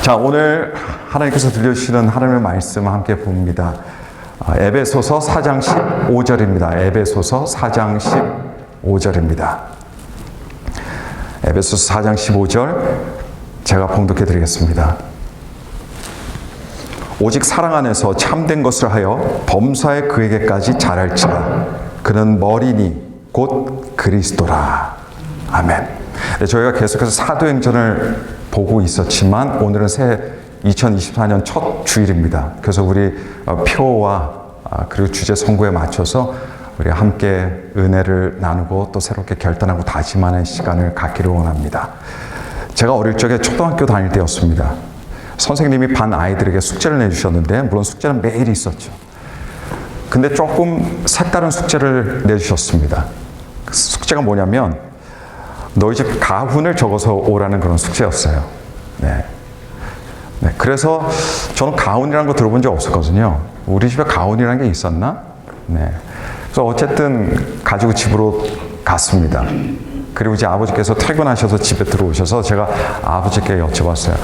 자, 오늘 하나님께서 들려주시는 하나님의 말씀 함께 봅니다. 에베소서 4장 15절입니다. 에베소서 4장 15절입니다. 에베소서 4장 15절 제가 봉독해 드리겠습니다. 오직 사랑 안에서 참된 것을 하여 범사에 그에게까지 자랄지라. 그는 머리니 곧 그리스도라. 아멘. 네, 저희가 계속해서 사도행전을 보고 있었지만 오늘은 새 2024년 첫 주일입니다. 그래서 우리 표와 그리고 주제 선고에 맞춰서 우리 함께 은혜를 나누고 또 새롭게 결단하고 다짐하는 시간을 갖기를 원합니다. 제가 어릴 적에 초등학교 다닐 때였습니다. 선생님이 반 아이들에게 숙제를 내주셨는데 물론 숙제는 매일 있었죠. 근데 조금 색다른 숙제를 내주셨습니다. 그 숙제가 뭐냐면 너희 집 가훈을 적어서 오라는 그런 숙제였어요. 네. 그래서 저는 가훈이라는 거 들어본 적 없었거든요. 우리 집에 가훈이라는 게 있었나? 네. 그래서 어쨌든 가지고 집으로 갔습니다. 그리고 이제 아버지께서 퇴근하셔서 집에 들어오셔서 제가 아버지께 여쭤봤어요.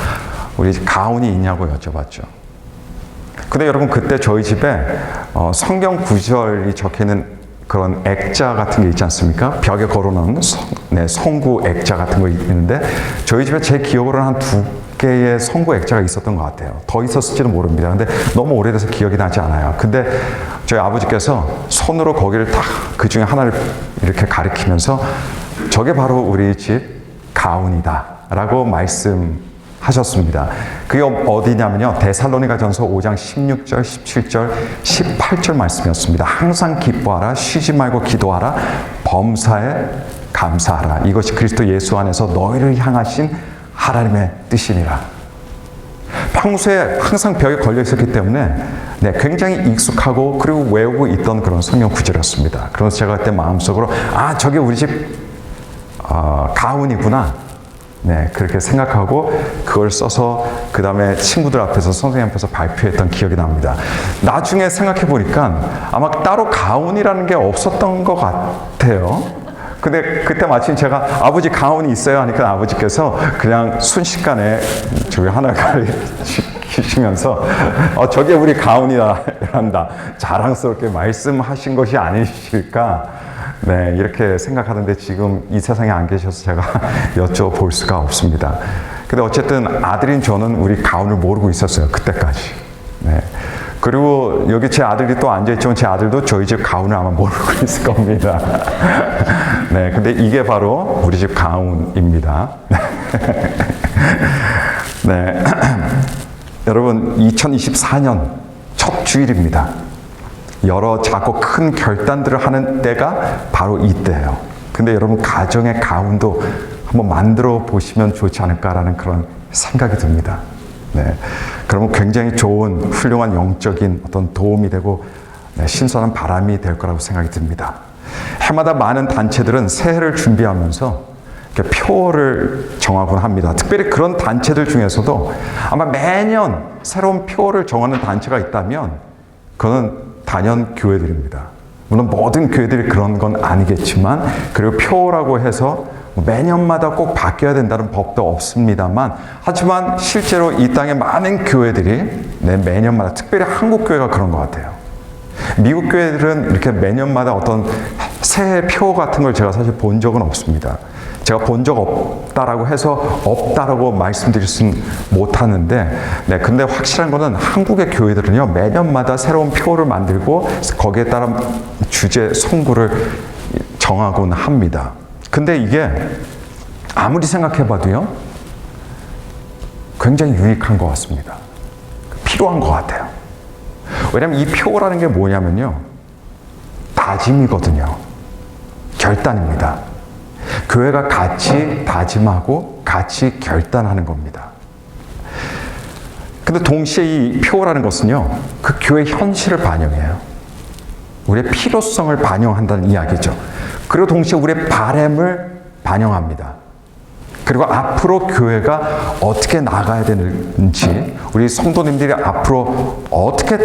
우리 집 가훈이 있냐고 여쭤봤죠. 근데 여러분 그때 저희 집에 성경 구절이 적혀있는 그런 액자 같은 게 있지 않습니까? 벽에 걸어놓은 성구 액자 같은 거 있는데 저희 집에 제 기억으로는 한 2개의 성구 액자가 있었던 것 같아요. 더 있었을지는 모릅니다. 근데 너무 오래돼서 기억이 나지 않아요. 근데 저희 아버지께서 손으로 거기를 딱 그 중에 하나를 이렇게 가리키면서 저게 바로 우리 집 가훈이다 라고 말씀하셨습니다. 그게 어디냐면요. 데살로니가전서 5장 16절, 17절, 18절 말씀이었습니다. 항상 기뻐하라, 쉬지 말고 기도하라, 범사에 감사하라. 이것이 그리스도 예수 안에서 너희를 향하신 하나님의 뜻이니라. 평소에 항상 벽에 걸려 있었기 때문에 굉장히 익숙하고 그리고 외우고 있던 그런 성경 구절이었습니다. 그래서 제가 그때 마음속으로 저게 우리 집 가훈이구나. 그렇게 생각하고 그걸 써서 그 다음에 친구들 앞에서 선생님 앞에서 발표했던 기억이 납니다. 나중에 생각해 보니까 아마 따로 가훈이라는 게 없었던 것 같아요. 근데 그때 마침 제가 아버지 가훈이 있어요 하니까 아버지께서 그냥 순식간에 저기 하나 가르치시면서 저게 우리 가훈이란다 자랑스럽게 말씀하신 것이 아니실까. 이렇게 생각하는데 지금 이 세상에 안 계셔서 제가 여쭤볼 수가 없습니다. 근데 어쨌든 아들인 저는 우리 가훈을 모르고 있었어요. 그때까지. 그리고 여기 제 아들이 또 앉아있지만 제 아들도 저희 집 가훈을 아마 모르고 있을 겁니다. 근데 이게 바로 우리 집 가훈입니다. 여러분 2024년 첫 주일입니다. 여러 작고 큰 결단들을 하는 때가 바로 이때예요. 근데 여러분 가정의 가훈도 한번 만들어 보시면 좋지 않을까라는 그런 생각이 듭니다. 그러면 굉장히 좋은 훌륭한 영적인 어떤 도움이 되고 신선한 바람이 될 거라고 생각이 듭니다. 해마다 많은 단체들은 새해를 준비하면서 이렇게 표를 정하곤 합니다. 특별히 그런 단체들 중에서도 아마 매년 새로운 표를 정하는 단체가 있다면 그거는 단연 교회들입니다. 물론 모든 교회들이 그런 건 아니겠지만 그리고 표라고 해서 매년마다 꼭 바뀌어야 된다는 법도 없습니다만 하지만 실제로 이 땅의 많은 교회들이 매년마다 특별히 한국 교회가 그런 것 같아요. 미국 교회들은 이렇게 매년마다 어떤 새해 표 같은 걸 제가 사실 본 적은 없습니다. 제가 본 적 없다라고 해서 없다라고 말씀드릴 수는 못하는데 근데 확실한 거는 한국의 교회들은요 매년마다 새로운 표를 만들고 거기에 따른 주제 선구를 정하곤 합니다. 근데 이게 아무리 생각해봐도요 굉장히 유익한 것 같습니다. 필요한 것 같아요. 왜냐하면 이 표라는 게 뭐냐면요 다짐이거든요. 결단입니다. 교회가 같이 다짐하고 같이 결단하는 겁니다. 근데 동시에 이 표라는 것은요 그 교회 현실을 반영해요. 우리의 필요성을 반영한다는 이야기죠. 그리고 동시에 우리의 바람을 반영합니다. 그리고 앞으로 교회가 어떻게 나가야 되는지 우리 성도님들이 앞으로 어떻게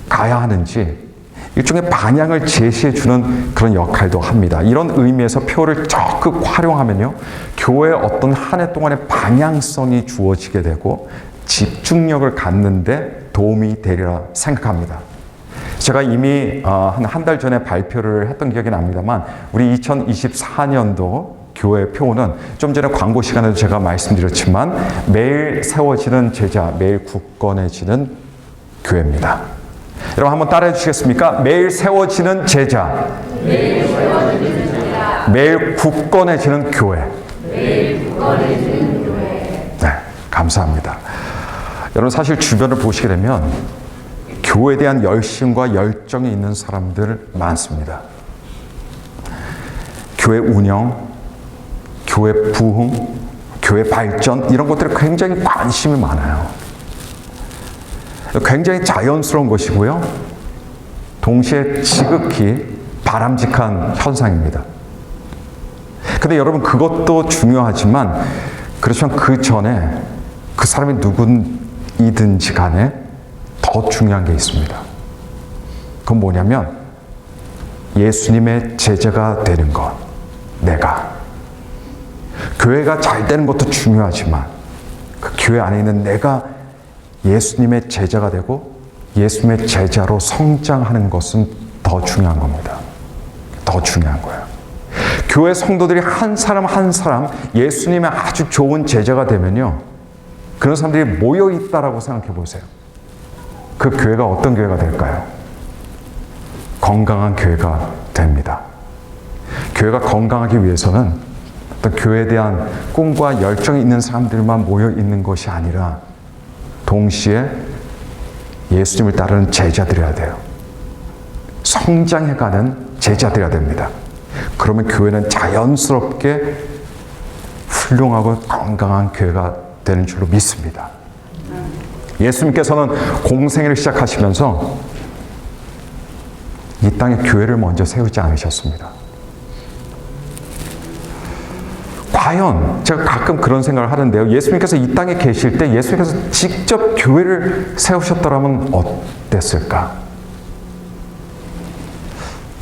가야 하는지 일종의 방향을 제시해주는 그런 역할도 합니다. 이런 의미에서 표를 적극 활용하면요 교회의 어떤 한 해 동안의 방향성이 주어지게 되고 집중력을 갖는데 도움이 되리라 생각합니다. 제가 이미 한 달 전에 발표를 했던 기억이 납니다만 우리 2024년도 교회 표어는 좀 전에 광고 시간에도 제가 말씀드렸지만 매일 세워지는 제자, 매일 굳건해지는 교회입니다. 여러분 한번 따라해 주시겠습니까? 매일 세워지는 제자, 매일 굳건해지는 교회. 네, 감사합니다. 여러분 사실 주변을 보시게 되면 교회에 대한 열심과 열정이 있는 사람들 많습니다. 교회 운영, 교회 부흥, 교회 발전 이런 것들에 굉장히 관심이 많아요. 굉장히 자연스러운 것이고요. 동시에 지극히 바람직한 현상입니다. 근데 여러분 그것도 중요하지만 그렇지만 그 전에 그 사람이 누구이든지 간에 더 중요한 게 있습니다. 그건 뭐냐면 예수님의 제자가 되는 것. 내가. 교회가 잘 되는 것도 중요하지만 그 교회 안에 있는 내가 예수님의 제자가 되고 예수님의 제자로 성장하는 것은 더 중요한 겁니다. 더 중요한 거예요. 교회 성도들이 한 사람 한 사람 예수님의 아주 좋은 제자가 되면요. 그런 사람들이 모여 있다라고 생각해 보세요. 그 교회가 어떤 교회가 될까요? 건강한 교회가 됩니다. 교회가 건강하기 위해서는 어떤 교회에 대한 꿈과 열정이 있는 사람들만 모여 있는 것이 아니라 동시에 예수님을 따르는 제자들이어야 돼요. 성장해가는 제자들이어야 됩니다. 그러면 교회는 자연스럽게 훌륭하고 건강한 교회가 되는 줄로 믿습니다. 예수님께서는 공생애를 시작하시면서 이 땅에 교회를 먼저 세우지 않으셨습니다. 과연 제가 가끔 그런 생각을 하는데요. 예수님께서 이 땅에 계실 때 예수님께서 직접 교회를 세우셨더라면 어땠을까?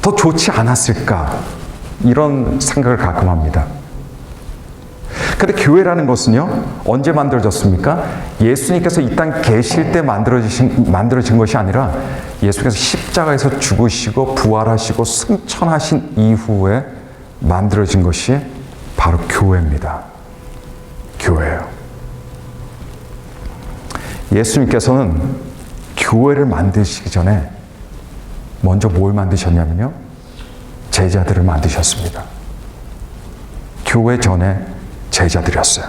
더 좋지 않았을까? 이런 생각을 가끔 합니다. 근데 교회라는 것은요, 언제 만들어졌습니까? 예수님께서 이 땅 계실 때 만들어진 것이 아니라 예수께서 십자가에서 죽으시고 부활하시고 승천하신 이후에 만들어진 것이 바로 교회입니다. 교회예요. 예수님께서는 교회를 만드시기 전에 먼저 뭘 만드셨냐면요, 제자들을 만드셨습니다. 교회 전에 제자들이었어요.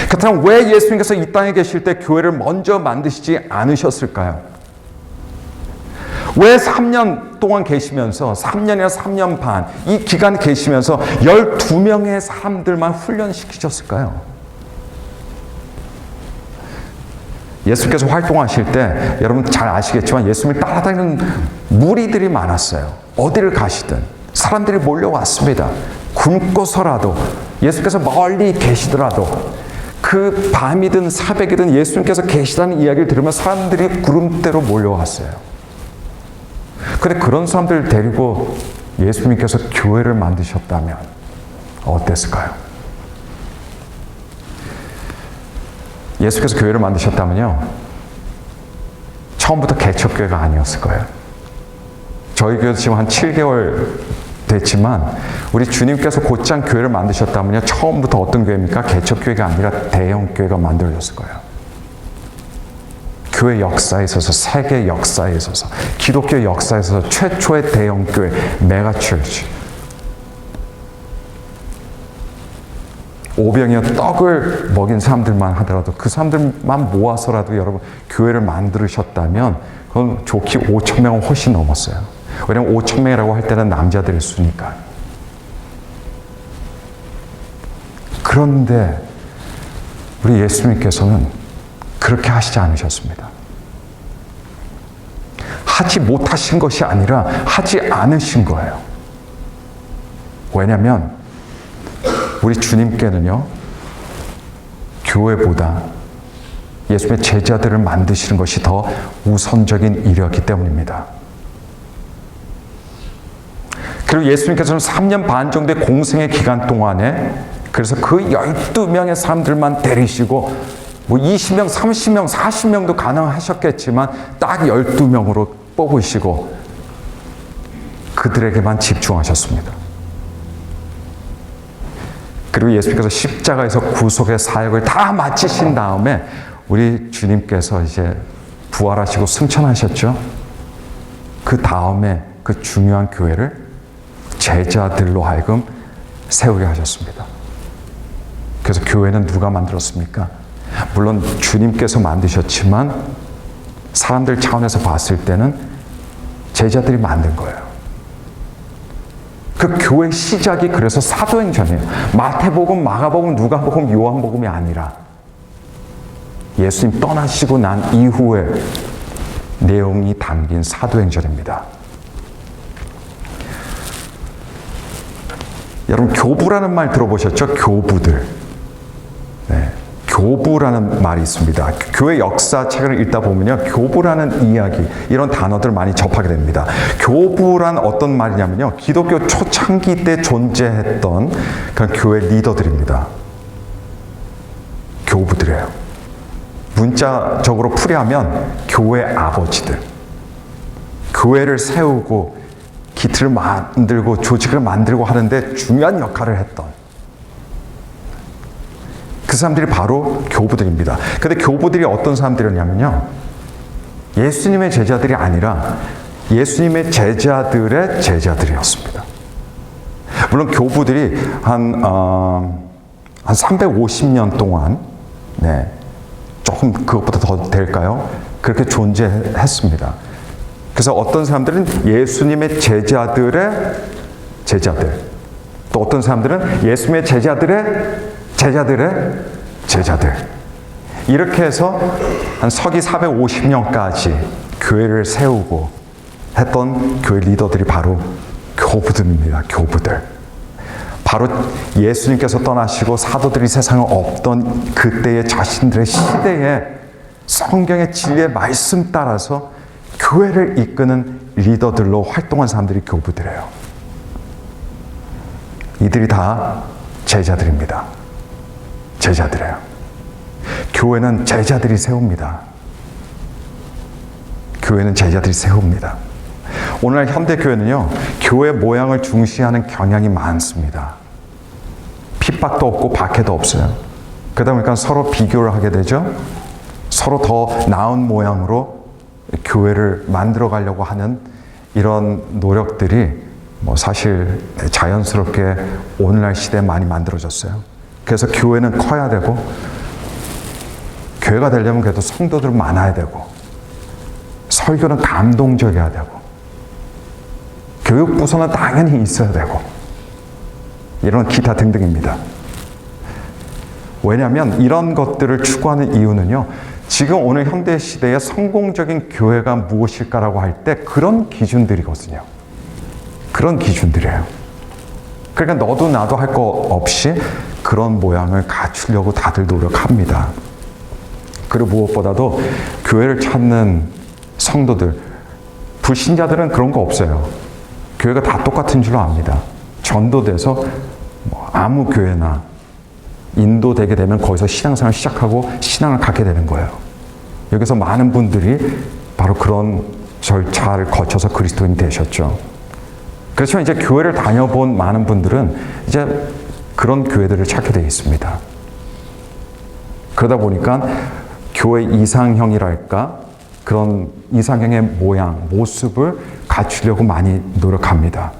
그렇다면 왜 예수님께서 이 땅에 계실 때 교회를 먼저 만드시지 않으셨을까요? 왜 3년 동안 계시면서 3년이나 3년 반 이 기간 계시면서 12명의 사람들만 훈련시키셨을까요? 예수께서 활동하실 때 여러분 잘 아시겠지만 예수님을 따라다니는 무리들이 많았어요. 어디를 가시든 사람들이 몰려왔습니다. 굶고서라도 예수께서 멀리 계시더라도 그 밤이든 새벽이든 예수님께서 계시다는 이야기를 들으면 사람들이 구름대로 몰려왔어요. 그런데 그런 사람들을 데리고 예수님께서 교회를 만드셨다면 어땠을까요? 예수께서 교회를 만드셨다면요, 처음부터 개척교회가 아니었을 거예요. 저희 교회도 지금 한 7개월 됐지만 우리 주님께서 곧장 교회를 만드셨다면요, 처음부터 어떤 교회입니까? 개척교회가 아니라 대형교회가 만들어졌을 거예요. 교회 역사에 있어서, 세계 역사에 있어서, 기독교 역사에 있어서 최초의 대형교회, 메가처치. 5병이어 떡을 먹인 사람들만 하더라도 그 사람들만 모아서라도 여러분 교회를 만들으셨다면 그건 좋게 5천 명은 훨씬 넘었어요. 왜냐하면 5천 명이라고 할 때는 남자들의 수니까. 그런데 우리 예수님께서는 그렇게 하시지 않으셨습니다. 하지 못하신 것이 아니라 하지 않으신 거예요. 왜냐하면 우리 주님께는요, 교회보다 예수님의 제자들을 만드시는 것이 더 우선적인 일이었기 때문입니다. 그리고 예수님께서는 3년 반 정도의 공생의 기간 동안에 그래서 그 12명의 사람들만 데리시고 뭐 20명, 30명, 40명도 가능하셨겠지만 딱 12명으로 뽑으시고 그들에게만 집중하셨습니다. 그리고 예수님께서 십자가에서 구속의 사역을 다 마치신 다음에 우리 주님께서 이제 부활하시고 승천하셨죠. 그 다음에 그 중요한 교회를 제자들로 하여금 세우게 하셨습니다. 그래서 교회는 누가 만들었습니까? 물론 주님께서 만드셨지만 사람들 차원에서 봤을 때는 제자들이 만든 거예요. 그 교회 시작이 그래서 사도행전이에요. 마태복음, 마가복음, 누가복음, 요한복음이 아니라 예수님 떠나시고 난 이후에 내용이 담긴 사도행전입니다. 여러분, 교부라는 말 들어보셨죠? 교부들. 네, 교부라는 말이 있습니다. 교회 역사책을 읽다 보면요, 교부라는 이야기, 이런 단어들 많이 접하게 됩니다. 교부란 어떤 말이냐면요, 기독교 초창기 때 존재했던 그런 교회 리더들입니다. 교부들이에요. 문자적으로 풀이하면 교회 아버지들. 교회를 세우고 기틀을 만들고 조직을 만들고 하는데 중요한 역할을 했던 그 사람들이 바로 교부들입니다. 근데 교부들이 어떤 사람들이었냐면요, 예수님의 제자들이 아니라 예수님의 제자들의 제자들이었습니다. 물론 교부들이 한 350년 동안, 네, 조금 그것보다 더 될까요? 그렇게 존재했습니다. 그래서 어떤 사람들은 예수님의 제자들의 제자들, 또 어떤 사람들은 예수님의 제자들의 제자들, 이렇게 해서 한 서기 450년까지 교회를 세우고 했던 교회 리더들이 바로 교부들입니다. 교부들. 바로 예수님께서 떠나시고 사도들이 세상에 없던 그때의 자신들의 시대에 성경의 진리의 말씀 따라서 교회를 이끄는 리더들로 활동한 사람들이 교부들이에요. 이들이 다 제자들입니다. 제자들이에요. 교회는 제자들이 세웁니다. 교회는 제자들이 세웁니다. 오늘날 현대교회는요, 교회 모양을 중시하는 경향이 많습니다. 핍박도 없고 박해도 없어요. 그러다 보니까 서로 비교를 하게 되죠. 서로 더 나은 모양으로 교회를 만들어 가려고 하는 이런 노력들이 뭐 사실 자연스럽게 오늘날 시대에 많이 만들어졌어요. 그래서 교회는 커야 되고, 교회가 되려면 그래도 성도들 많아야 되고, 설교는 감동적이어야 되고, 교육부서는 당연히 있어야 되고, 이런 기타 등등입니다. 왜냐하면 이런 것들을 추구하는 이유는요, 지금 오늘 현대 시대의 성공적인 교회가 무엇일까라고 할 때 그런 기준들이거든요. 그런 기준들이에요. 그러니까 너도 나도 할 거 없이 그런 모양을 갖추려고 다들 노력합니다. 그리고 무엇보다도 교회를 찾는 성도들, 불신자들은 그런 거 없어요. 교회가 다 똑같은 줄로 압니다. 전도돼서 아무 교회나 인도되게 되면 거기서 신앙생활을 시작하고 신앙을 갖게 되는 거예요. 여기서 많은 분들이 바로 그런 절차를 거쳐서 그리스도인이 되셨죠. 그래서 이제 교회를 다녀본 많은 분들은 이제 그런 교회들을 찾게 되어 있습니다. 그러다 보니까 교회 이상형이랄까, 그런 이상형의 모양, 모습을 갖추려고 많이 노력합니다.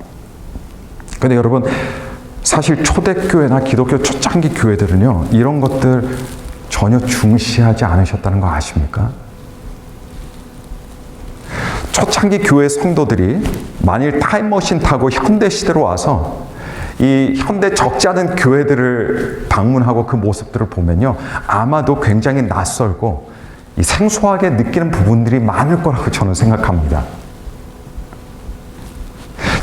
그런데 여러분, 사실 초대교회나 기독교 초창기 교회들은요, 이런 것들 전혀 중시하지 않으셨다는 거 아십니까? 초창기 교회 성도들이 만일 타임머신 타고 현대 시대로 와서 이 현대 적지 않은 교회들을 방문하고 그 모습들을 보면요, 아마도 굉장히 낯설고 이 생소하게 느끼는 부분들이 많을 거라고 저는 생각합니다.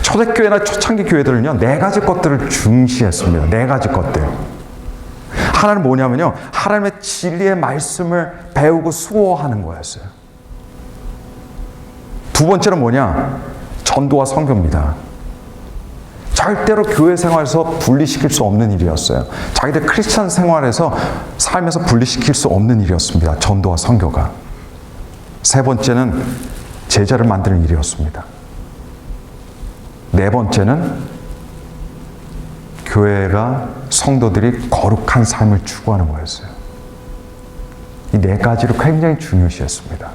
초대교회나 초창기 교회들은요, 4가지 것들을 중시했습니다. 4가지 것들. 하나는 뭐냐면요, 하나님의 진리의 말씀을 배우고 수호하는 거였어요. 두 번째는 뭐냐? 전도와 선교입니다. 절대로 교회 생활에서 분리시킬 수 없는 일이었어요. 자기들 크리스천 생활에서 삶에서 분리시킬 수 없는 일이었습니다. 전도와 선교가. 세 번째는 제자를 만드는 일이었습니다. 네 번째는 교회가 성도들이 거룩한 삶을 추구하는 거였어요. 이 네 가지로 굉장히 중요시했습니다.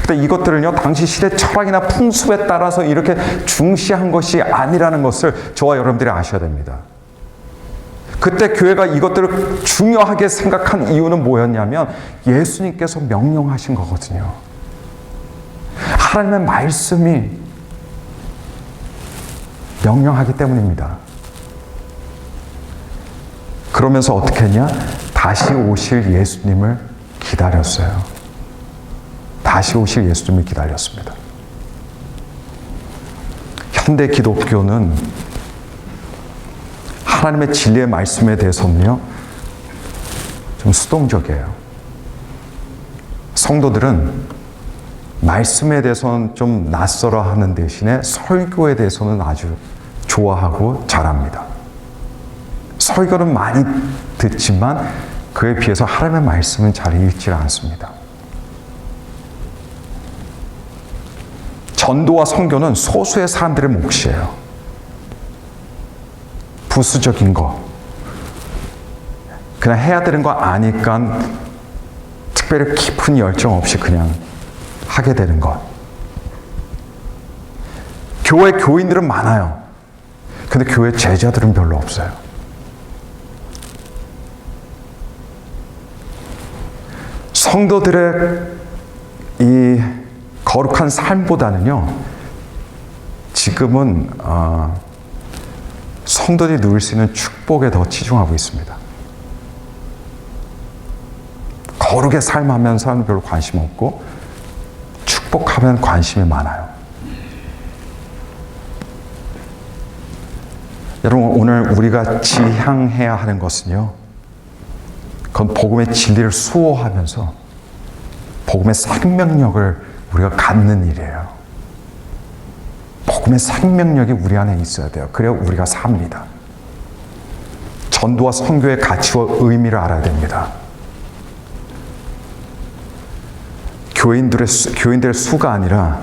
근데 이것들은요, 당시 시대 철학이나 풍습에 따라서 이렇게 중시한 것이 아니라는 것을 저와 여러분들이 아셔야 됩니다. 그때 교회가 이것들을 중요하게 생각한 이유는 뭐였냐면 예수님께서 명령하신 거거든요. 하나님의 말씀이 명령하기 때문입니다. 그러면서 어떻게 했냐? 다시 오실 예수님을 기다렸어요. 다시 오실 예수님을 기다렸습니다. 현대 기독교는 하나님의 진리의 말씀에 대해서는요, 좀 수동적이에요. 성도들은 말씀에 대해서는 좀 낯설어 하는 대신에 설교에 대해서는 아주 좋아하고 잘합니다. 설교는 많이 듣지만 그에 비해서 하나님의 말씀은 잘 읽지 않습니다. 전도와 선교는 소수의 사람들의 몫이에요. 부수적인 거, 그냥 해야 되는 거 아니까 특별히 깊은 열정 없이 그냥 하게 되는 것. 교회 교인들은 많아요. 근데 교회 제자들은 별로 없어요. 성도들의 이 거룩한 삶보다는요, 지금은 성도들이 누릴 수 있는 축복에 더 치중하고 있습니다. 거룩의 삶하면 사람들 별로 관심 없고 축복하면 관심이 많아요. 여러분, 오늘 우리가 지향해야 하는 것은요, 그건 복음의 진리를 수호하면서 복음의 생명력을 우리가 갖는 일이에요. 복음의 생명력이 우리 안에 있어야 돼요. 그래야 우리가 삽니다. 전도와 선교의 가치와 의미를 알아야 됩니다. 교인들의 수가 아니라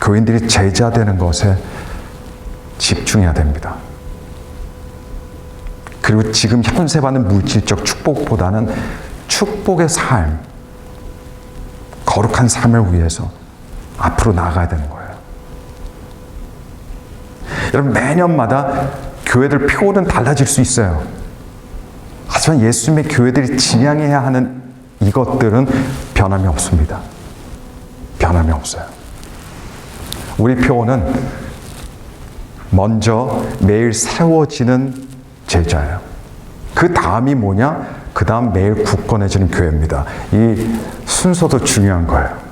교인들이 제자 되는 것에 집중해야 됩니다. 그리고 지금 현세 받는 물질적 축복보다는 축복의 삶, 거룩한 삶을 위해서 앞으로 나아가야 되는 거예요. 여러분, 매년마다 교회들 표는 달라질 수 있어요. 하지만 예수님의 교회들이 지향해야 하는 이것들은 변함이 없습니다. 변함이 없어요. 우리 표어는 먼저 매일 세워지는 제자예요. 그 다음이 뭐냐? 그 다음 매일 굳건해지는 교회입니다. 이 순서도 중요한 거예요.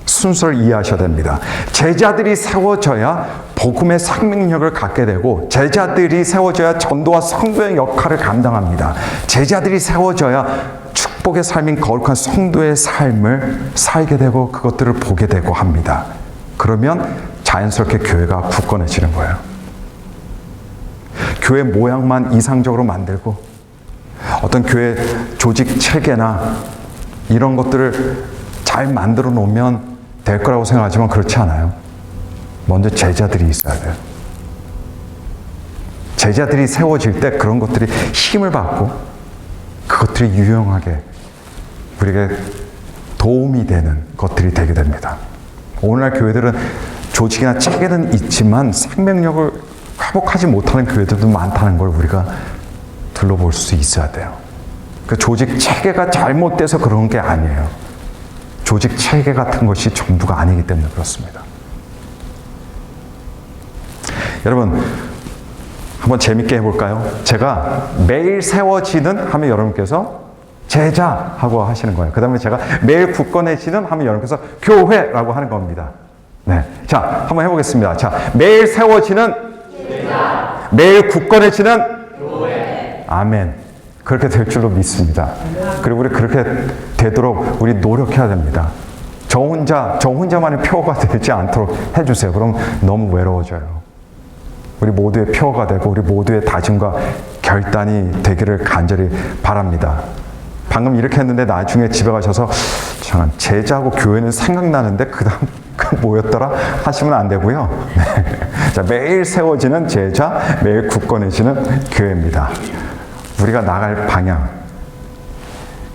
순서를 이해하셔야 됩니다. 제자들이 세워져야 복음의 생명력을 갖게 되고, 제자들이 세워져야 전도와 선교의 역할을 감당합니다. 제자들이 세워져야 축복의 삶인 거룩한 성도의 삶을 살게 되고 그것들을 보게 되고 합니다. 그러면 자연스럽게 교회가 굳건해지는 거예요. 교회 모양만 이상적으로 만들고 어떤 교회 조직 체계나 이런 것들을 잘 만들어 놓으면 될 거라고 생각하지만 그렇지 않아요. 먼저 제자들이 있어야 돼요. 제자들이 세워질 때 그런 것들이 힘을 받고 그것들이 유용하게 우리에게 도움이 되는 것들이 되게 됩니다. 오늘날 교회들은 조직이나 체계는 있지만 생명력을 회복하지 못하는 교회들도 많다는 걸 우리가 둘러볼 수 있어야 돼요. 그 조직 체계가 잘못돼서 그런 게 아니에요. 조직 체계 같은 것이 전부가 아니기 때문에 그렇습니다. 여러분, 한번 재밌게 해볼까요? 제가 매일 세워지는 하면 여러분께서 제자하고 하시는 거예요. 그 다음에 제가 매일 굳건해지는 하면 여러분께서 교회라고 하는 겁니다. 네. 자, 한번 해보겠습니다. 자, 매일 세워지는 제자. 매일 굳건해지는 교회. 아멘. 그렇게 될 줄로 믿습니다. 그리고 우리 그렇게 되도록 우리 노력해야 됩니다. 저 혼자만의 표어가 되지 않도록 해주세요. 그럼 너무 외로워져요. 우리 모두의 표어가 되고 우리 모두의 다짐과 결단이 되기를 간절히 바랍니다. 방금 이렇게 했는데 나중에 집에 가셔서 잠깐 제자하고 교회는 생각나는데 그 다음 뭐였더라 하시면 안 되고요. 네. 자, 매일 세워지는 제자, 매일 굳건해지는 교회입니다. 우리가 나갈 방향,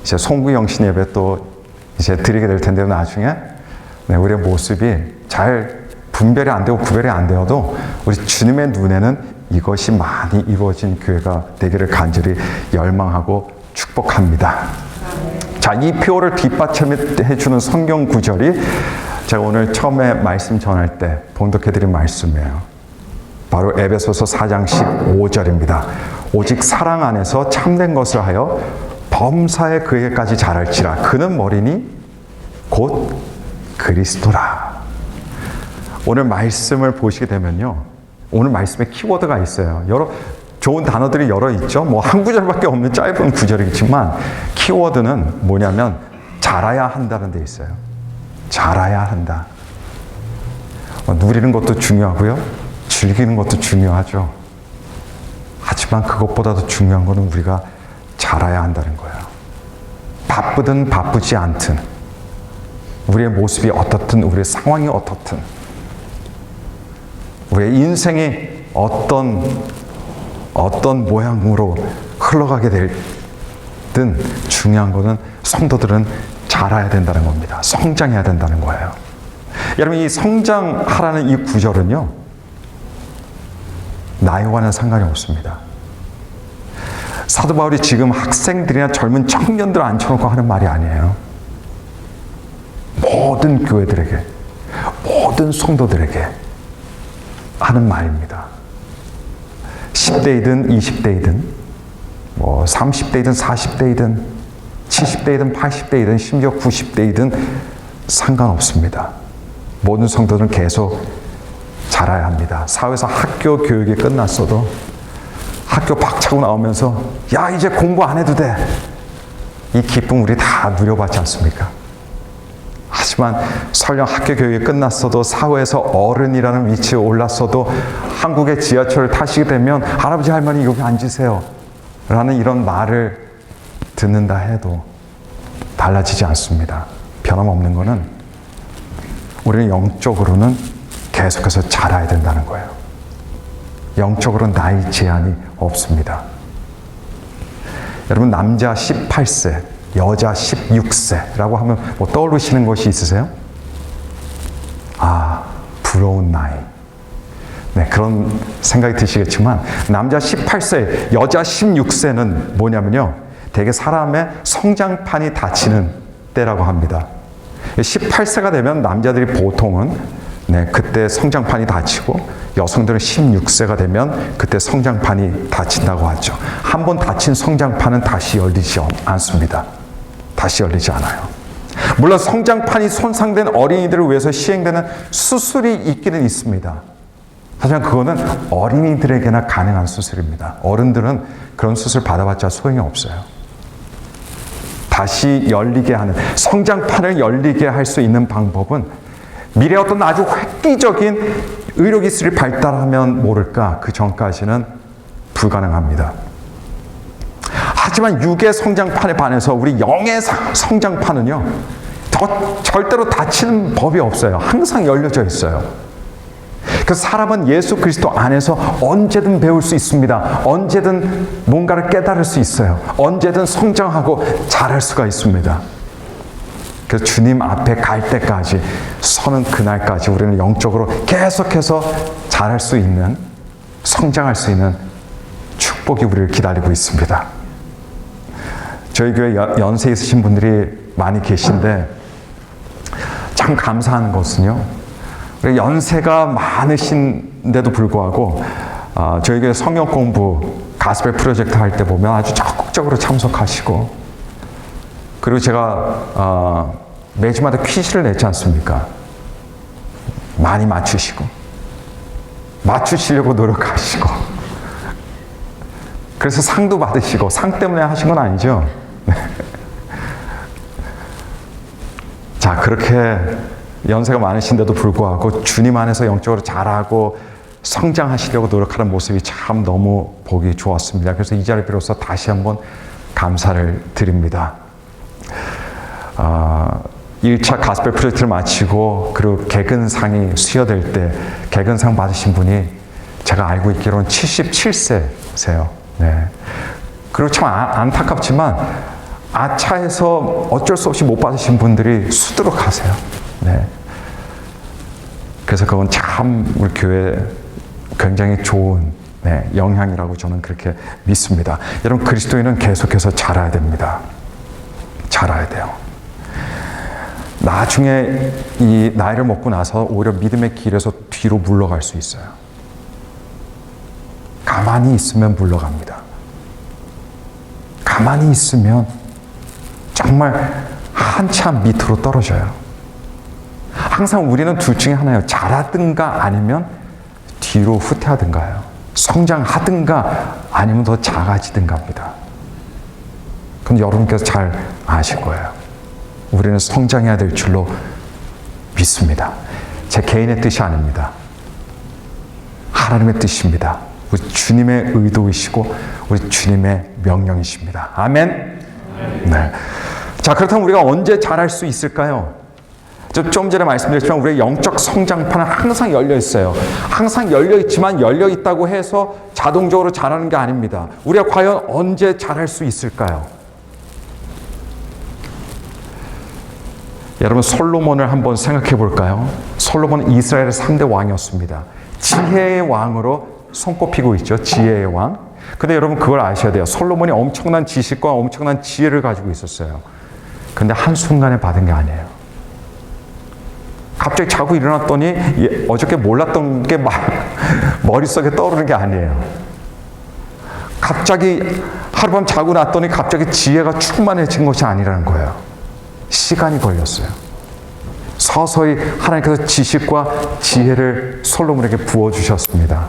이제 송구영신 예배 또 이제 드리게 될 텐데요. 나중에 네, 우리의 모습이 잘 분별이 안 되고 구별이 안 되어도 우리 주님의 눈에는 이것이 많이 이루어진 교회가 되기를 간절히 열망하고 축복합니다. 자, 이 표를 뒷받침해주는 성경 구절이 제가 오늘 처음에 말씀 전할 때 봉독해드린 말씀이에요. 바로 에베소서 4장 15절입니다. 오직 사랑 안에서 참된 것을 하여 범사에 그에게까지 자랄지라. 그는 머리니 곧 그리스도라. 오늘 말씀을 보시게 되면요, 오늘 말씀에 키워드가 있어요. 여러 좋은 단어들이 여러 있죠. 뭐 한 구절밖에 없는 짧은 구절이지만 키워드는 뭐냐면 자라야 한다는 데 있어요. 자라야 한다. 누리는 것도 중요하고요, 즐기는 것도 중요하죠. 하지만 그것보다도 중요한 것은 우리가 자라야 한다는 거예요. 바쁘든 바쁘지 않든, 우리의 모습이 어떻든, 우리의 상황이 어떻든, 우리의 인생이 어떤 모양으로 흘러가게 될든 중요한 것은 성도들은 자라야 된다는 겁니다. 성장해야 된다는 거예요. 여러분, 이 성장하라는 이 구절은요, 나이와는 상관이 없습니다. 사도 바울이 지금 학생들이나 젊은 청년들 앉혀놓고 하는 말이 아니에요. 모든 교회들에게, 모든 성도들에게 하는 말입니다. 10대이든 20대이든 뭐 30대이든 40대이든 70대이든 80대이든 심지어 90대이든 상관없습니다. 모든 성도들은 계속 자라야 합니다. 사회에서 학교 교육이 끝났어도 학교 박차고 나오면서 야, 이제 공부 안 해도 돼, 이 기쁨 우리 다 누려봤지 않습니까? 하지만 설령 학교 교육이 끝났어도 사회에서 어른이라는 위치에 올랐어도 한국의 지하철을 타시게 되면 할아버지 할머니 여기 앉으세요 라는 이런 말을 듣는다 해도 달라지지 않습니다. 변함없는 것은 우리는 영적으로는 계속해서 자라야 된다는 거예요. 영적으로는 나이 제한이 없습니다. 여러분, 남자 18세, 여자 16세라고 하면 뭐 떠오르시는 것이 있으세요? 아, 부러운 나이. 네, 그런 생각이 드시겠지만 남자 18세, 여자 16세는 뭐냐면요, 되게 사람의 성장판이 닫히는 때라고 합니다. 18세가 되면 남자들이 보통은 그때 성장판이 닫히고 여성들은 16세가 되면 그때 성장판이 닫힌다고 하죠. 한 번 닫힌 성장판은 다시 열리지 않습니다. 다시 열리지 않아요. 물론 성장판이 손상된 어린이들을 위해서 시행되는 수술이 있기는 있습니다. 하지만 그거는 어린이들에게나 가능한 수술입니다. 어른들은 그런 수술 받아봤자 소용이 없어요. 다시 열리게 하는, 성장판을 열리게 할 수 있는 방법은 미래 어떤 아주 획기적인 의료기술이 발달하면 모를까, 그 전까지는 불가능합니다. 하지만 육의 성장판에 반해서 우리 영의 성장판은요, 절대로 닫히는 법이 없어요. 항상 열려져 있어요. 그 사람은 예수 그리스도 안에서 언제든 배울 수 있습니다. 언제든 뭔가를 깨달을 수 있어요. 언제든 성장하고 자랄 수가 있습니다. 그래서 주님 앞에 갈 때까지, 서는 그날까지 우리는 영적으로 계속해서 자랄 수 있는, 성장할 수 있는 축복이 우리를 기다리고 있습니다. 저희 교회 연세 있으신 분들이 많이 계신데 참 감사한 것은요, 연세가 많으신데도 불구하고 저희 교회 성경 공부 가스펠 프로젝트 할 때 보면 아주 적극적으로 참석하시고, 그리고 제가 매주마다 퀴즈를 냈지 않습니까? 많이 맞추시고, 맞추시려고 노력하시고, 그래서 상도 받으시고, 상 때문에 하신 건 아니죠? 자, 그렇게 연세가 많으신데도 불구하고 주님 안에서 영적으로 자라고 성장하시려고 노력하는 모습이 참 너무 보기 좋았습니다. 그래서 이 자리를 빌어서 다시 한번 감사를 드립니다. 1차 가스펠 프로젝트를 마치고 그리고 개근상이 수여될 때 개근상 받으신 분이 제가 알고 있기로는 77세세요. 네. 그리고 참 안타깝지만 아차에서 어쩔 수 없이 못 받으신 분들이 수두룩하세요. 네. 그래서 그건 참 우리 교회에 굉장히 좋은 영향이라고 저는 그렇게 믿습니다. 여러분, 그리스도인은 계속해서 자라야 됩니다. 자라야 돼요. 나중에 이 나이를 먹고 나서 오히려 믿음의 길에서 뒤로 물러갈 수 있어요. 가만히 있으면 물러갑니다. 가만히 있으면 정말 한참 밑으로 떨어져요. 항상 우리는 둘 중에 하나예요. 자라든가 아니면 뒤로 후퇴하든가요. 성장하든가 아니면 더 작아지든가입니다. 그건 여러분께서 잘 아실 거예요. 우리는 성장해야 될 줄로 믿습니다. 제 개인의 뜻이 아닙니다. 하나님의 뜻입니다. 우리 주님의 의도이시고 우리 주님의 명령이십니다. 아멘. 네. 자, 그렇다면 우리가 언제 자랄 수 있을까요? 좀 전에 말씀드렸지만 우리의 영적 성장판은 항상 열려 있어요. 항상 열려 있지만 열려 있다고 해서 자동적으로 자라는 게 아닙니다. 우리가 과연 언제 자랄 수 있을까요? 여러분, 솔로몬을 한번 생각해 볼까요? 솔로몬은 이스라엘의 3대 왕이었습니다. 지혜의 왕으로 손꼽히고 있죠. 지혜의 왕. 근데 여러분 그걸 아셔야 돼요. 솔로몬이 엄청난 지식과 엄청난 지혜를 가지고 있었어요. 근데 한순간에 받은 게 아니에요. 갑자기 자고 일어났더니 어저께 몰랐던 게 막 머릿속에 떠오르는 게 아니에요. 갑자기 하룻밤 자고 났더니 갑자기 지혜가 충만해진 것이 아니라는 거예요. 시간이 걸렸어요. 서서히 하나님께서 지식과 지혜를 솔로몬에게 부어주셨습니다.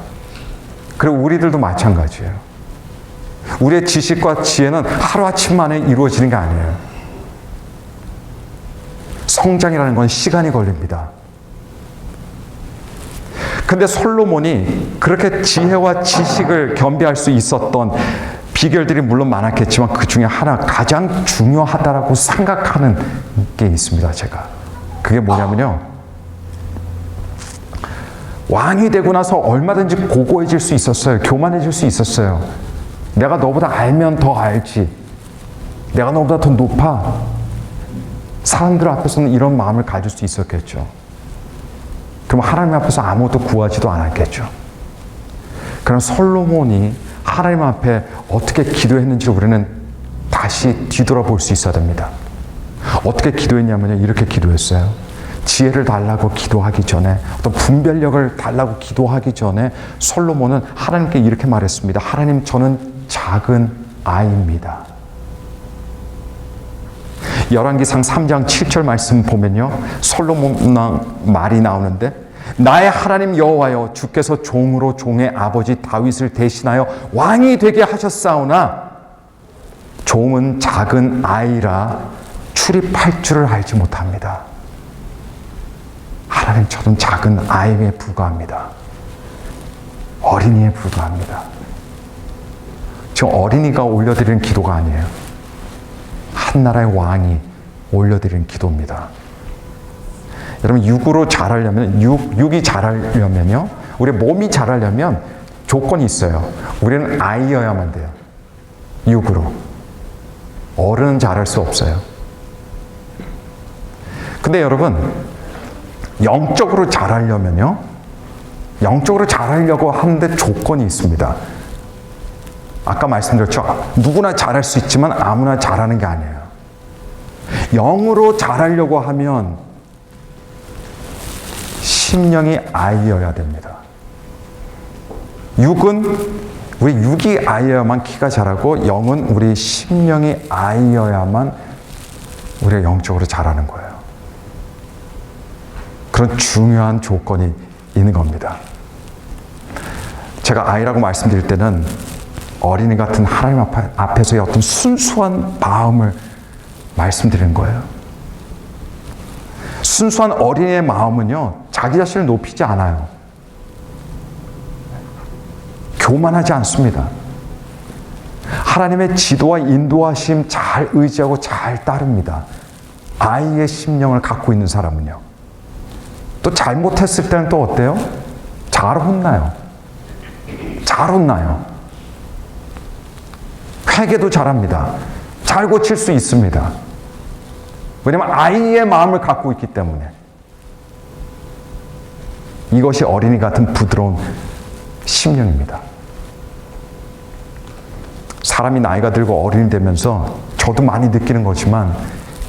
그리고 우리들도 마찬가지예요. 우리의 지식과 지혜는 하루아침 만에 이루어지는 게 아니에요. 성장이라는 건 시간이 걸립니다. 근데 솔로몬이 그렇게 지혜와 지식을 겸비할 수 있었던 비결들이 물론 많았겠지만 그 중에 하나 가장 중요하다라고 생각하는 게 있습니다. 제가. 그게 뭐냐면요. 왕이 되고 나서 얼마든지 고고해질 수 있었어요. 교만해질 수 있었어요. 내가 너보다 알면 더 알지. 내가 너보다 더 높아. 사람들 앞에서는 이런 마음을 가질 수 있었겠죠. 그럼 하나님 앞에서 아무것도 구하지도 않았겠죠. 그럼 솔로몬이 하나님 앞에 어떻게 기도했는지 우리는 다시 뒤돌아볼 수 있어야 됩니다. 어떻게 기도했냐면요. 이렇게 기도했어요. 지혜를 달라고 기도하기 전에, 어떤 분별력을 달라고 기도하기 전에 솔로몬은 하나님께 이렇게 말했습니다. 하나님, 저는 작은 아이입니다. 열왕기상 3장 7절 말씀 보면요. 솔로몬 말이 나오는데, 나의 하나님 여호와여, 주께서 종으로 종의 아버지 다윗을 대신하여 왕이 되게 하셨사오나 종은 작은 아이라 출입할 줄을 알지 못합니다. 하나님, 저는 작은 아이에 불과합니다. 어린이에 불과합니다. 지금 어린이가 올려드리는 기도가 아니에요. 한 나라의 왕이 올려드리는 기도입니다. 여러분, 육으로 자라려면, 육이 자라려면요, 우리 몸이 자라려면 조건이 있어요. 우리는 아이여야만 돼요. 육으로. 어른은 자랄 수 없어요. 근데 여러분, 영적으로 자라려면요, 영적으로 자라려고 하는데 조건이 있습니다. 아까 말씀드렸죠. 누구나 자랄 수 있지만 아무나 자라는 게 아니에요. 영으로 자라려고 하면 심령이 아이여야 됩니다. 우리 육이 아이여야만 키가 자라고, 영은 우리 심령이 아이여야만 우리가 영적으로 자라는 거예요. 그런 중요한 조건이 있는 겁니다. 제가 아이라고 말씀드릴 때는 어린이 같은 하나님 앞에서의 어떤 순수한 마음을 말씀드리는 거예요. 순수한 어린이의 마음은요, 자기 자신을 높이지 않아요. 교만하지 않습니다. 하나님의 지도와 인도하심 잘 의지하고 잘 따릅니다. 아이의 심령을 갖고 있는 사람은요. 또 잘못했을 때는 또 어때요? 잘 혼나요. 잘 혼나요. 회개도 잘합니다. 잘 고칠 수 있습니다. 왜냐하면 아이의 마음을 갖고 있기 때문에. 이것이 어린이 같은 부드러운 심령입니다. 사람이 나이가 들고 어른이 되면서 저도 많이 느끼는 거지만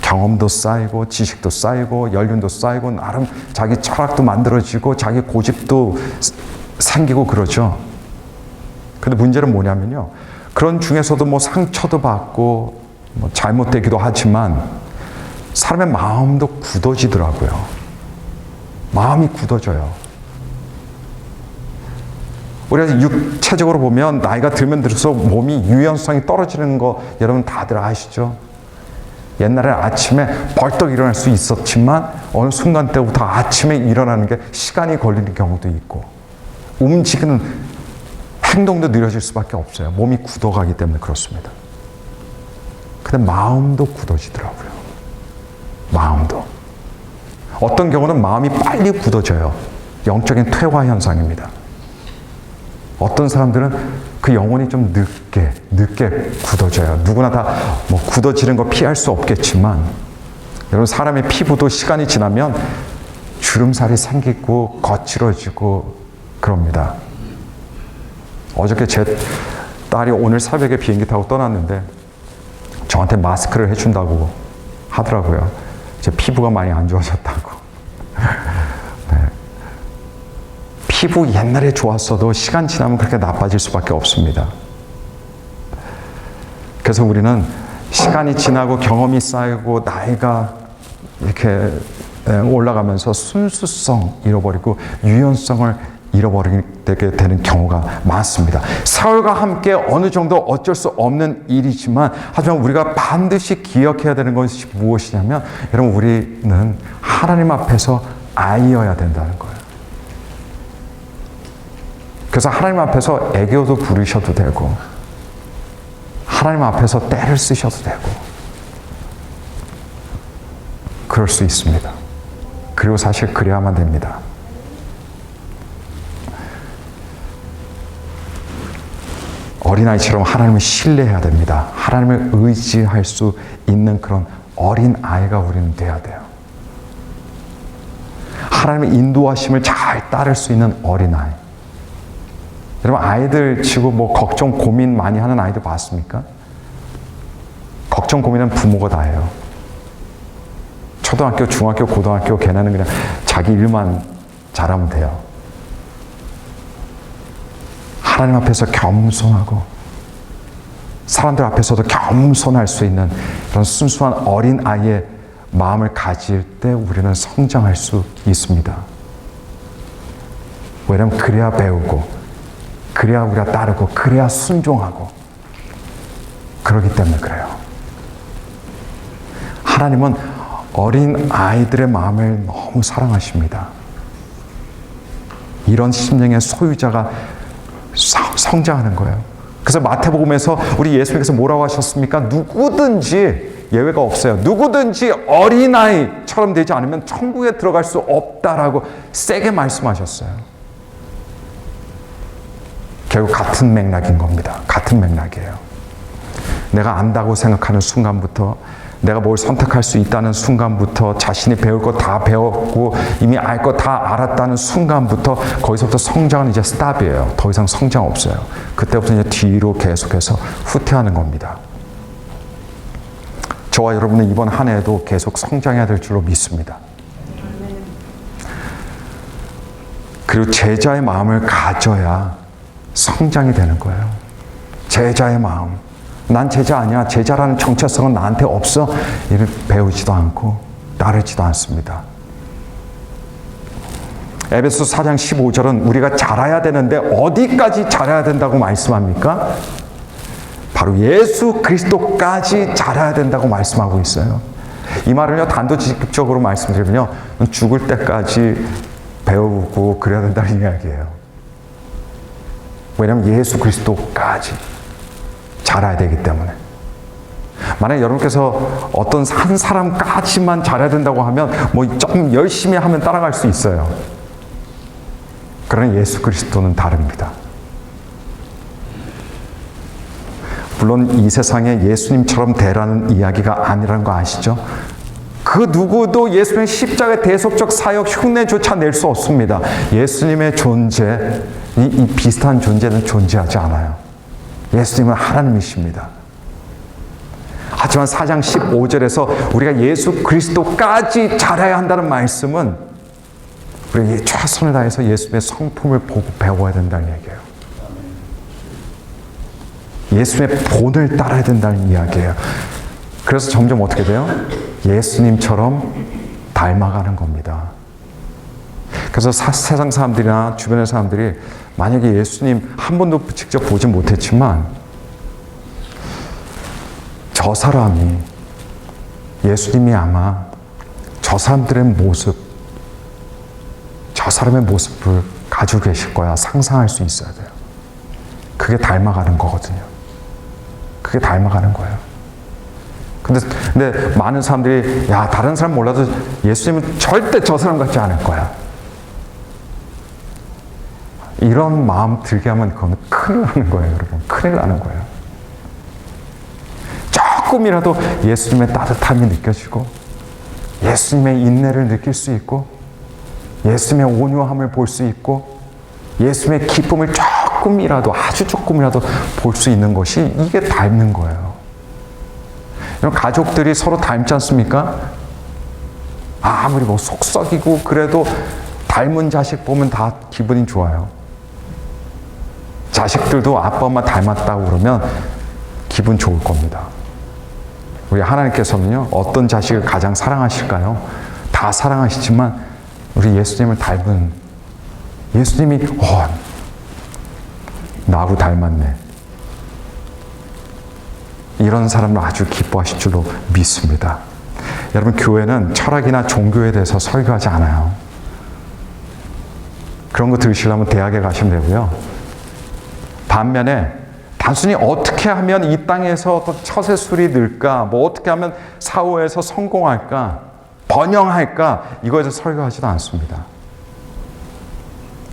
경험도 쌓이고 지식도 쌓이고 연륜도 쌓이고 나름 자기 철학도 만들어지고 자기 고집도 생기고 그러죠. 근데 문제는 뭐냐면요. 그런 중에서도 뭐 상처도 받고 뭐 잘못되기도 하지만 사람의 마음도 굳어지더라고요. 마음이 굳어져요. 우리가 육체적으로 보면 나이가 들면 들수록 몸이 유연성이 떨어지는 거 여러분 다들 아시죠? 옛날에 아침에 벌떡 일어날 수 있었지만 어느 순간 때부터 아침에 일어나는 게 시간이 걸리는 경우도 있고 움직이는 행동도 느려질 수밖에 없어요. 몸이 굳어가기 때문에 그렇습니다. 근데 마음도 굳어지더라고요. 마음도. 어떤 경우는 마음이 빨리 굳어져요. 영적인 퇴화 현상입니다. 어떤 사람들은 그 영혼이 좀 늦게 굳어져요. 누구나 다 뭐 굳어지는 거 피할 수 없겠지만 여러분 사람의 피부도 시간이 지나면 주름살이 생기고 거칠어지고 그럽니다. 어저께 제 딸이 오늘 새벽에 비행기 타고 떠났는데 저한테 마스크를 해준다고 하더라고요. 제 피부가 많이 안 좋아졌다고. 네. 피부 옛날에 좋았어도 시간 지나면 그렇게 나빠질 수밖에 없습니다. 그래서 우리는 시간이 지나고 경험이 쌓이고 나이가 이렇게 올라가면서 순수성 잃어버리고 유연성을 잃어버리게 되는 경우가 많습니다. 세월과 함께 어느 정도 어쩔 수 없는 일이지만 하지만 우리가 반드시 기억해야 되는 것이 무엇이냐면 여러분 우리는 하나님 앞에서 아이여야 된다는 거예요. 그래서 하나님 앞에서 애교도 부르셔도 되고 하나님 앞에서 때를 쓰셔도 되고 그럴 수 있습니다. 그리고 사실 그래야만 됩니다. 어린아이처럼 하나님을 신뢰해야 됩니다. 하나님을 의지할 수 있는 그런 어린 아이가 우리는 돼야 돼요. 하나님의 인도하심을 잘 따를 수 있는 어린아이. 여러분 아이들 치고 뭐 걱정 고민 많이 하는 아이들 봤습니까? 걱정 고민은 부모가 다 해요. 초등학교, 중학교, 고등학교 걔네는 그냥 자기 일만 잘하면 돼요. 하나님 앞에서 겸손하고 사람들 앞에서도 겸손할 수 있는 그런 순수한 어린 아이의 마음을 가질 때 우리는 성장할 수 있습니다. 왜냐하면 그래야 배우고 그래야 우리가 따르고 그래야 순종하고 그러기 때문에 그래요. 하나님은 어린 아이들의 마음을 너무 사랑하십니다. 이런 심령의 소유자가 성장하는 거예요. 그래서 마태복음에서 우리 예수님께서 뭐라고 하셨습니까? 누구든지 예외가 없어요. 누구든지 어린아이처럼 되지 않으면 천국에 들어갈 수 없다라고 세게 말씀하셨어요. 결국 같은 맥락인 겁니다. 같은 맥락이에요. 내가 안다고 생각하는 순간부터 내가 뭘 선택할 수 있다는 순간부터 자신이 배울 거 다 배웠고 이미 알 거 다 알았다는 순간부터 거기서부터 성장은 이제 스탑이에요. 더 이상 성장 없어요. 그때부터 이제 뒤로 계속해서 후퇴하는 겁니다. 저와 여러분은 이번 한 해에도 계속 성장해야 될 줄로 믿습니다. 그리고 제자의 마음을 가져야 성장이 되는 거예요. 제자의 마음. 난 제자 아니야. 제자라는 정체성은 나한테 없어. 이를 배우지도 않고 따르지도 않습니다. 에베소 4장 15절은 우리가 자라야 되는데 어디까지 자라야 된다고 말씀합니까? 바로 예수 그리스도까지 자라야 된다고 말씀하고 있어요. 이 말을요, 단도직입적으로 말씀드리면요, 죽을 때까지 배우고 그래야 된다는 이야기예요. 왜냐하면 예수 그리스도까지 자라야 되기 때문에. 만약에 여러분께서 어떤 한 사람까지만 잘해야 된다고 하면 뭐 조금 열심히 하면 따라갈 수 있어요. 그러나 예수 그리스도는 다릅니다. 물론 이 세상에 예수님처럼 되라는 이야기가 아니라는 거 아시죠? 그 누구도 예수님의 십자가의 대속적 사역 흉내조차 낼 수 없습니다. 예수님의 존재, 이 비슷한 존재는 존재하지 않아요. 예수님은 하나님이십니다. 하지만 4장 15절에서 우리가 예수 그리스도까지 자라야 한다는 말씀은 우리가 최선을 다해서 예수님의 성품을 보고 배워야 된다는 얘기예요. 예수님의 본을 따라야 된다는 이야기예요. 그래서 점점 어떻게 돼요? 예수님처럼 닮아가는 겁니다. 그래서 세상 사람들이나 주변의 사람들이 만약에 예수님 한 번도 직접 보지 못했지만 저 사람이, 예수님이 아마 저 사람들의 모습, 저 사람의 모습을 가지고 계실 거야 상상할 수 있어야 돼요. 그게 닮아가는 거거든요. 그게 닮아가는 거예요. 근데 많은 사람들이 야, 다른 사람 몰라도 예수님은 절대 저 사람 같지 않을 거야. 이런 마음 들게 하면 그건 큰일 나는 거예요, 여러분. 큰일 나는 거예요. 조금이라도 예수님의 따뜻함이 느껴지고 예수님의 인내를 느낄 수 있고 예수님의 온유함을 볼 수 있고 예수님의 기쁨을 조금이라도, 아주 조금이라도 볼 수 있는 것이 이게 닮는 거예요. 가족들이 서로 닮지 않습니까? 아무리 뭐 속썩이고 그래도 닮은 자식 보면 다 기분이 좋아요. 자식들도 아빠 엄마 닮았다고 그러면 기분 좋을 겁니다. 우리 하나님께서는요, 어떤 자식을 가장 사랑하실까요? 다 사랑하시지만 우리 예수님을 닮은 예수님이 나하고 닮았네, 이런 사람을 아주 기뻐하실 줄로 믿습니다. 여러분, 교회는 철학이나 종교에 대해서 설교하지 않아요. 그런 거 들으시려면 대학에 가시면 되고요. 반면에 단순히 어떻게 하면 이 땅에서 더 처세술이 늘까, 뭐 어떻게 하면 사후에서 성공할까, 번영할까, 이거에 대해서 설교하지도 않습니다.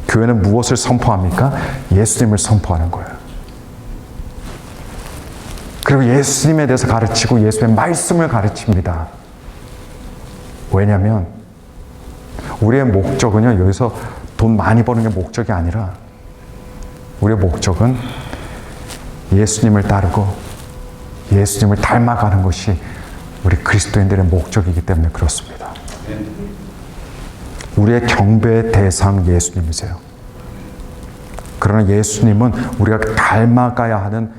교회는 무엇을 선포합니까? 예수님을 선포하는 거예요. 그리고 예수님에 대해서 가르치고 예수님의 말씀을 가르칩니다. 왜냐하면 우리의 목적은요, 여기서 돈 많이 버는 게 목적이 아니라 우리의 목적은 예수님을 따르고 예수님을 닮아가는 것이 우리 그리스도인들의 목적이기 때문에 그렇습니다. 우리의 경배의 대상 예수님이세요. 그러나 예수님은 우리가 닮아가야 하는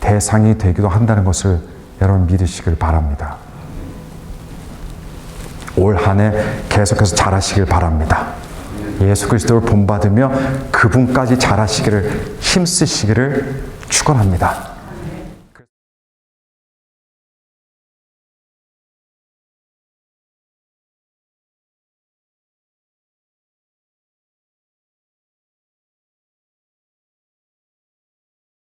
대상이 되기도 한다는 것을 여러분 믿으시길 바랍니다. 올 한 해 계속해서 잘하시길 바랍니다. 예수 그리스도를 본받으며 그분까지 잘하시기를, 힘쓰시기를 축원합니다.